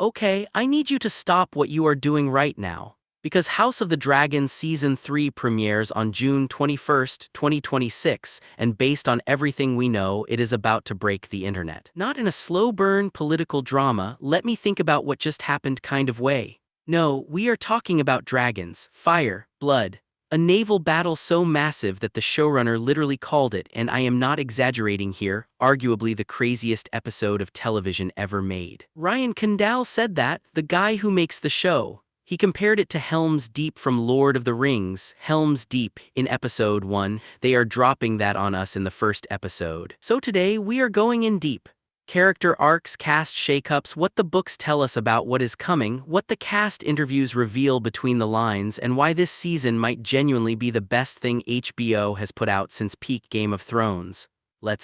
Okay, I need you to stop what you are doing right now. Because House of the Dragon Season 3 premieres on June 21st, 2026, and based on everything we know, it is about to break the internet. Not in a slow burn political drama, let me think about what just happened kind of way. No, we are talking about dragons, fire, blood. A naval battle so massive that the showrunner literally called it, and I am not exaggerating here, arguably the craziest episode of television ever made. Ryan Condal said that, the guy who makes the show. He compared it to Helm's Deep from Lord of the Rings, Helm's Deep, in episode 1, they are dropping that on us in the first episode. So today, we are going in deep. Character arcs, cast shakeups, what the books tell us about what is coming, what the cast interviews reveal between the lines, and why this season might genuinely be the best thing HBO has put out since peak Game of Thrones.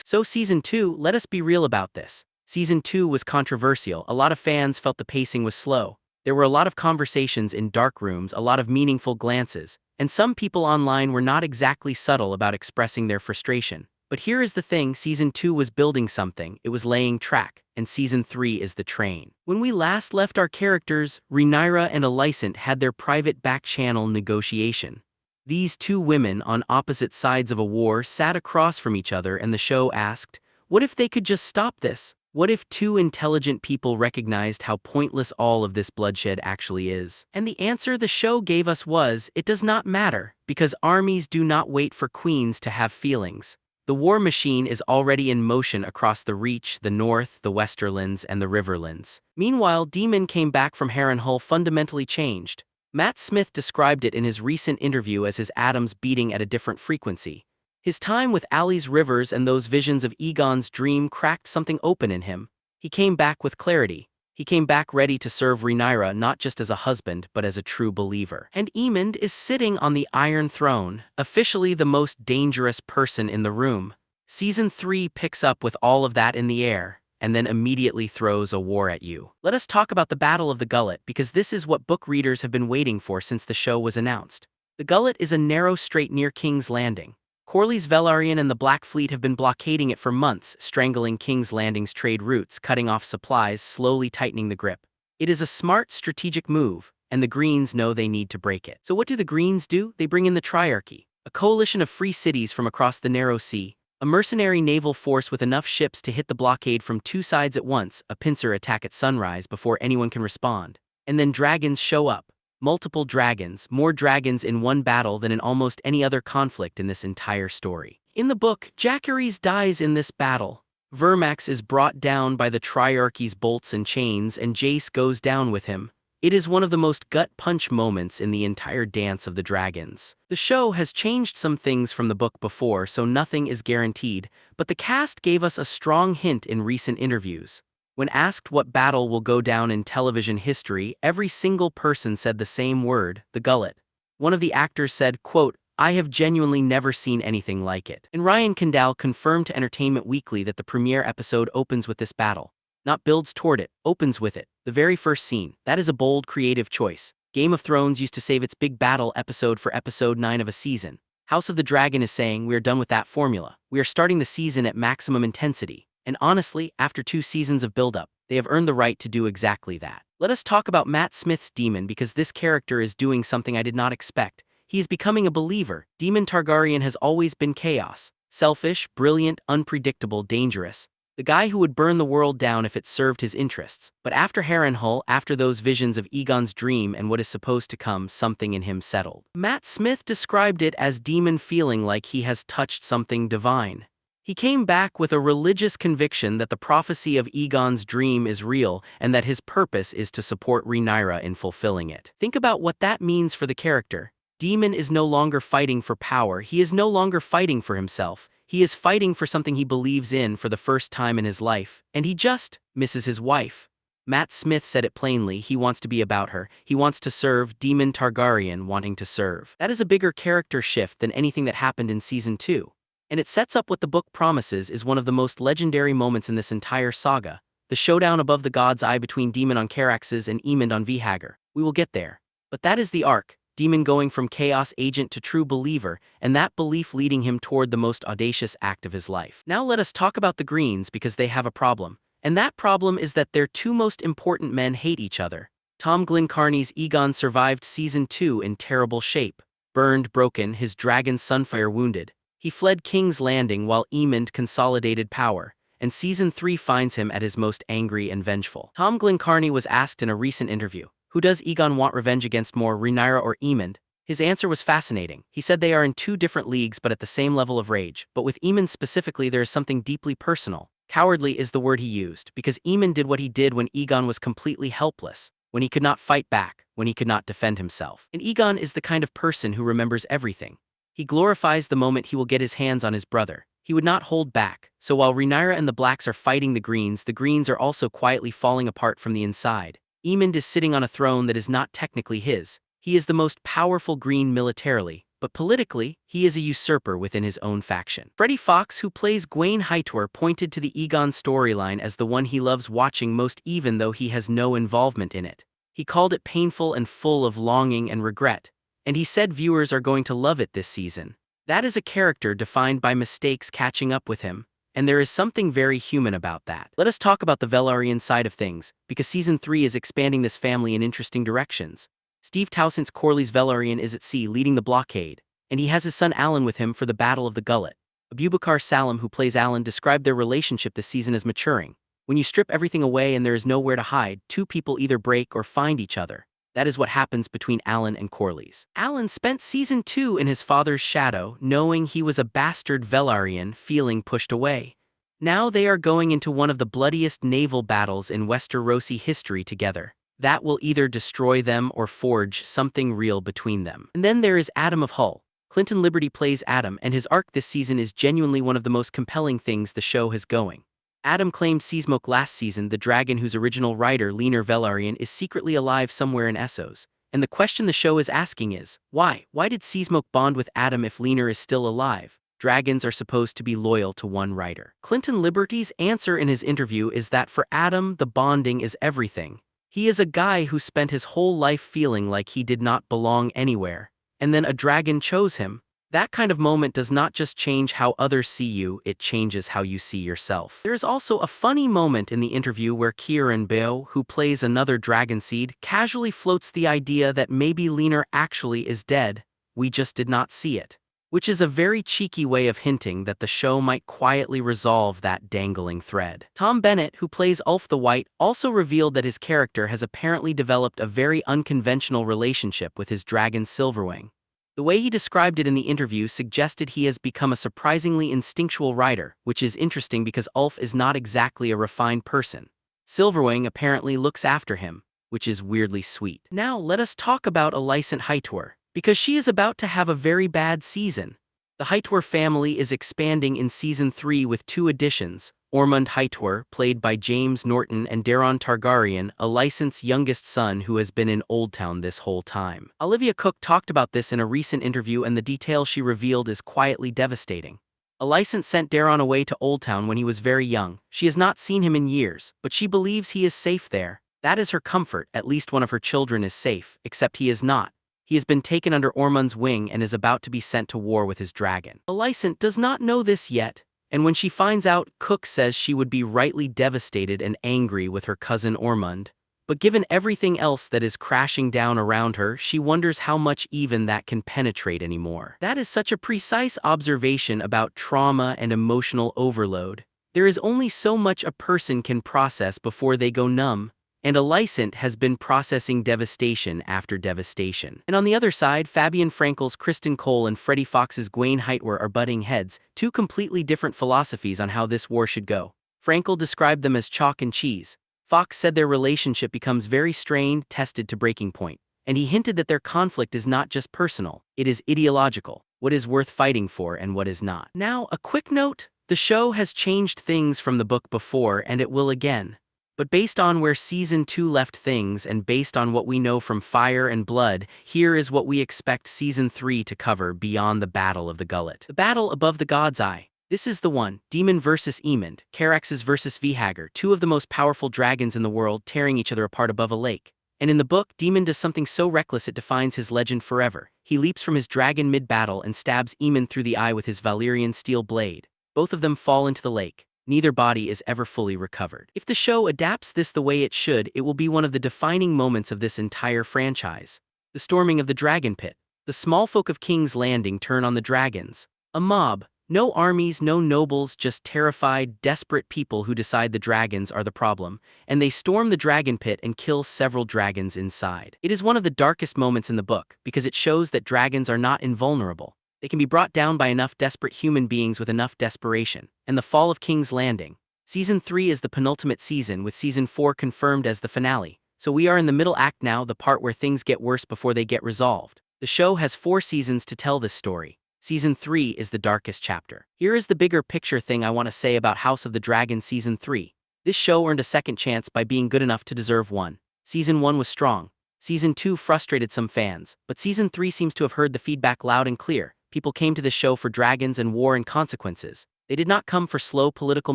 So Season 2, let us be real about this. Season 2 was controversial, a lot of fans felt the pacing was slow. There were a lot of conversations in dark rooms, a lot of meaningful glances, and some people online were not exactly subtle about expressing their frustration. But here is the thing, Season 2 was building something, it was laying track, and Season 3 is the train. When we last left our characters, Rhaenyra and Alicent had their private back-channel negotiation. These two women on opposite sides of a war sat across from each other and the show asked, what if they could just stop this? What if two intelligent people recognized how pointless all of this bloodshed actually is? And the answer the show gave us was, it does not matter, because armies do not wait for queens to have feelings. The war machine is already in motion across the Reach, the North, the Westerlands, and the Riverlands. Meanwhile, Daemon came back from Harrenhal fundamentally changed. Matt Smith described it in his recent interview as his atoms beating at a different frequency. His time with Ali's rivers and those visions of Aegon's dream cracked something open in him. He came back with clarity. He came back ready to serve Rhaenyra not just as a husband but as a true believer. And Aemond is sitting on the Iron Throne, officially the most dangerous person in the room. Season 3 picks up with all of that in the air, and then immediately throws a war at you. Let us talk about the Battle of the Gullet, because this is what book readers have been waiting for since the show was announced. The Gullet is a narrow strait near King's Landing. Corlys Velaryon and the Black Fleet have been blockading it for months, strangling King's Landing's trade routes, cutting off supplies, slowly tightening the grip. It is a smart, strategic move, and the Greens know they need to break it. So what do the Greens do? They bring in the Triarchy, a coalition of free cities from across the narrow sea, a mercenary naval force with enough ships to hit the blockade from two sides at once, a pincer attack at sunrise before anyone can respond. And then dragons show up. Multiple dragons, more dragons in one battle than in almost any other conflict in this entire story. In the book, Jacaerys dies in this battle. Vermax is brought down by the Triarchy's bolts and chains, and Jace goes down with him. It is one of the most gut-punch moments in the entire Dance of the Dragons. The show has changed some things from the book before, so nothing is guaranteed, but the cast gave us a strong hint in recent interviews. When asked what battle will go down in television history, every single person said the same word, the Gullet. One of the actors said, quote, I have genuinely never seen anything like it. And Ryan Condal confirmed to Entertainment Weekly that the premiere episode opens with this battle. Not builds toward it, opens with it. The very first scene. That is a bold, creative choice. Game of Thrones used to save its big battle episode for episode 9 of a season. House of the Dragon is saying we are done with that formula. We are starting the season at maximum intensity. And honestly, after 2 seasons of build-up, they have earned the right to do exactly that. Let us talk about Matt Smith's Daemon, because this character is doing something I did not expect. He is becoming a believer. Daemon Targaryen has always been chaos. Selfish, brilliant, unpredictable, dangerous. The guy who would burn the world down if it served his interests. But after Harrenhal, after those visions of Aegon's dream and what is supposed to come, something in him settled. Matt Smith described it as Daemon feeling like he has touched something divine. He came back with a religious conviction that the prophecy of Aegon's dream is real and that his purpose is to support Rhaenyra in fulfilling it. Think about what that means for the character. Daemon is no longer fighting for power, he is no longer fighting for himself. He is fighting for something he believes in for the first time in his life, and he just misses his wife. Matt Smith said it plainly, he wants to be about her, he wants to serve, Daemon Targaryen wanting to serve. That is a bigger character shift than anything that happened in Season 2. And it sets up what the book promises is one of the most legendary moments in this entire saga, the showdown above the God's Eye between Daemon on Caraxes and Aemond on Vhagar. We will get there. But that is the arc, Daemon going from chaos agent to true believer, and that belief leading him toward the most audacious act of his life. Now let us talk about the Greens, because they have a problem. And that problem is that their two most important men hate each other. Tom Glencarney's Aegon survived Season 2 in terrible shape. Burned, broken, his dragon Sunfire wounded. He fled King's Landing while Aemond consolidated power, and Season 3 finds him at his most angry and vengeful. Tom Glencarney was asked in a recent interview, who does Aegon want revenge against more, Rhaenyra or Aemond? His answer was fascinating. He said they are in two different leagues but at the same level of rage, but with Aemond specifically there is something deeply personal. Cowardly is the word he used, because Aemond did what he did when Aegon was completely helpless, when he could not fight back, when he could not defend himself. And Aegon is the kind of person who remembers everything. He glorifies the moment he will get his hands on his brother. He would not hold back, so while Rhaenyra and the Blacks are fighting the Greens are also quietly falling apart from the inside. Aemond is sitting on a throne that is not technically his. He is the most powerful Green militarily, but politically, he is a usurper within his own faction. Freddie Fox, who plays Gwaine Hightower, pointed to the Aegon storyline as the one he loves watching most even though he has no involvement in it. He called it painful and full of longing and regret, and he said viewers are going to love it this season. That is a character defined by mistakes catching up with him, and there is something very human about that. Let us talk about the Velaryon side of things, because Season 3 is expanding this family in interesting directions. Steve Towson's Corlys Velaryon is at sea leading the blockade, and he has his son Alan with him for the Battle of the Gullet. Abubakar Salim, who plays Alan, described their relationship this season as maturing. When you strip everything away and there is nowhere to hide, two people either break or find each other. That is what happens between Alan and Corlys. Alan spent Season 2 in his father's shadow, knowing he was a bastard Velaryon, feeling pushed away. Now they are going into one of the bloodiest naval battles in Westerosi history together. That will either destroy them or forge something real between them. And then there is Adam of Hull. Clinton Liberty plays Adam, and his arc this season is genuinely one of the most compelling things the show has going. Adam claimed Seasmoke last season, the dragon whose original rider, Laenor Velaryon, is secretly alive somewhere in Essos. And the question the show is asking is, why? Why did Seasmoke bond with Adam if Laenor is still alive? Dragons are supposed to be loyal to one rider. Clinton Liberty's answer in his interview is that for Adam, the bonding is everything. He is a guy who spent his whole life feeling like he did not belong anywhere, and then a dragon chose him. That kind of moment does not just change how others see you, it changes how you see yourself. There is also a funny moment in the interview where Kieran Beo, who plays another dragon seed, casually floats the idea that maybe Laenor actually is dead, we just did not see it. Which is a very cheeky way of hinting that the show might quietly resolve that dangling thread. Tom Bennett, who plays Ulf the White, also revealed that his character has apparently developed a very unconventional relationship with his dragon Silverwing. The way he described it in the interview suggested he has become a surprisingly instinctual rider, which is interesting because Ulf is not exactly a refined person. Silverwing apparently looks after him, which is weirdly sweet. Now let us talk about Alicent Hightower, because she is about to have a very bad season. The Hightower family is expanding in Season 3 with two additions, Ormond Hightower, played by James Norton, and Daeron Targaryen, Alicent's youngest son who has been in Oldtown this whole time. Olivia Cooke talked about this in a recent interview, and the detail she revealed is quietly devastating. Alicent sent Daeron away to Oldtown when he was very young. She has not seen him in years, but she believes he is safe there. That is her comfort, at least one of her children is safe, except he is not. He has been taken under Ormond's wing and is about to be sent to war with his dragon. Alicent does not know this yet, and when she finds out, Cooke says she would be rightly devastated and angry with her cousin Ormond. But given everything else that is crashing down around her, she wonders how much even that can penetrate anymore. That is such a precise observation about trauma and emotional overload. There is only so much a person can process before they go numb. And Alicent has been processing devastation after devastation. And on the other side, Fabian Frankel's Kristen Cole and Freddie Fox's Gwaine Hightower are butting heads, two completely different philosophies on how this war should go. Frankel described them as chalk and cheese. Fox said their relationship becomes very strained, tested to breaking point. And he hinted that their conflict is not just personal, it is ideological, what is worth fighting for and what is not. Now, a quick note, the show has changed things from the book before and it will again. But based on where Season 2 left things and based on what we know from Fire and Blood, here is what we expect Season 3 to cover beyond the Battle of the Gullet. The battle above the God's Eye. This is the one, Daemon versus Aemond, Caraxes versus Vhagar, two of the most powerful dragons in the world tearing each other apart above a lake. And in the book, Daemon does something so reckless it defines his legend forever. He leaps from his dragon mid-battle and stabs Aemond through the eye with his Valyrian steel blade. Both of them fall into the lake. neither body is ever fully recovered. If the show adapts this the way it should, it will be one of the defining moments of this entire franchise. The storming of the dragon pit. The small folk of King's Landing turn on the dragons. A mob. No armies, no nobles, just terrified, desperate people who decide the dragons are the problem, and they storm the dragon pit and kill several dragons inside. It is one of the darkest moments in the book, because it shows that dragons are not invulnerable. They can be brought down by enough desperate human beings with enough desperation. And the fall of King's Landing. Season 3 is the penultimate season, with Season 4 confirmed as the finale. So we are in the middle act now, the part where things get worse before they get resolved. The show has 4 seasons to tell this story. Season 3 is the darkest chapter. Here is the bigger picture thing I want to say about House of the Dragon Season 3. This show earned a second chance by being good enough to deserve one. Season 1 was strong. Season 2 frustrated some fans, but Season 3 seems to have heard the feedback loud and clear. People came to the show for dragons and war and consequences. They did not come for slow political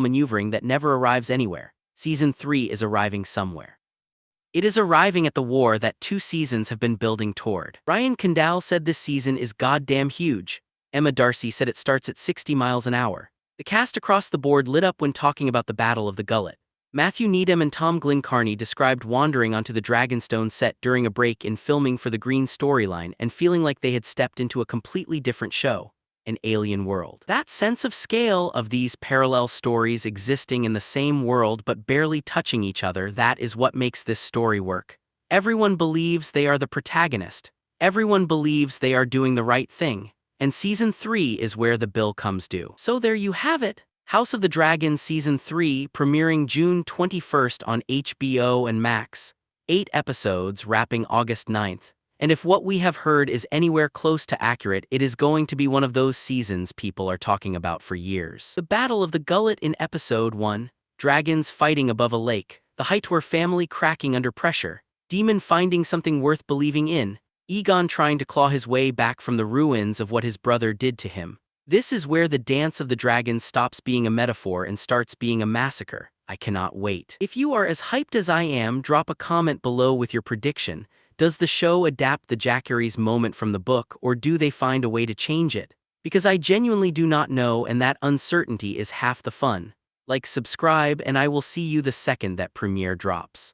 maneuvering that never arrives anywhere. Season 3 is arriving somewhere. It is arriving at the war that 2 seasons have been building toward. Ryan Condal said this season is goddamn huge. Emma Darcy said it starts at 60 miles an hour. The cast across the board lit up when talking about the Battle of the Gullet. Matthew Needham and Tom Glencarney described wandering onto the Dragonstone set during a break in filming for the Green storyline and feeling like they had stepped into a completely different show, an alien world. That sense of scale of these parallel stories existing in the same world but barely touching each other, that is what makes this story work. Everyone believes they are the protagonist. Everyone believes they are doing the right thing. And Season 3 is where the bill comes due. So there you have it. House of the Dragon Season 3 premiering June 21st on HBO and Max. 8 episodes wrapping August 9th. And if what we have heard is anywhere close to accurate, it is going to be one of those seasons people are talking about for years. The Battle of the Gullet in Episode 1. Dragons fighting above a lake. The Hightower family cracking under pressure. Daemon finding something worth believing in. Aegon trying to claw his way back from the ruins of what his brother did to him. This is where the Dance of the Dragons stops being a metaphor and starts being a massacre. I cannot wait. If you are as hyped as I am, drop a comment below with your prediction. Does the show adapt the Jackery's moment from the book, or do they find a way to change it? Because I genuinely do not know, and that uncertainty is half the fun. Like, subscribe, and I will see you the second that premiere drops.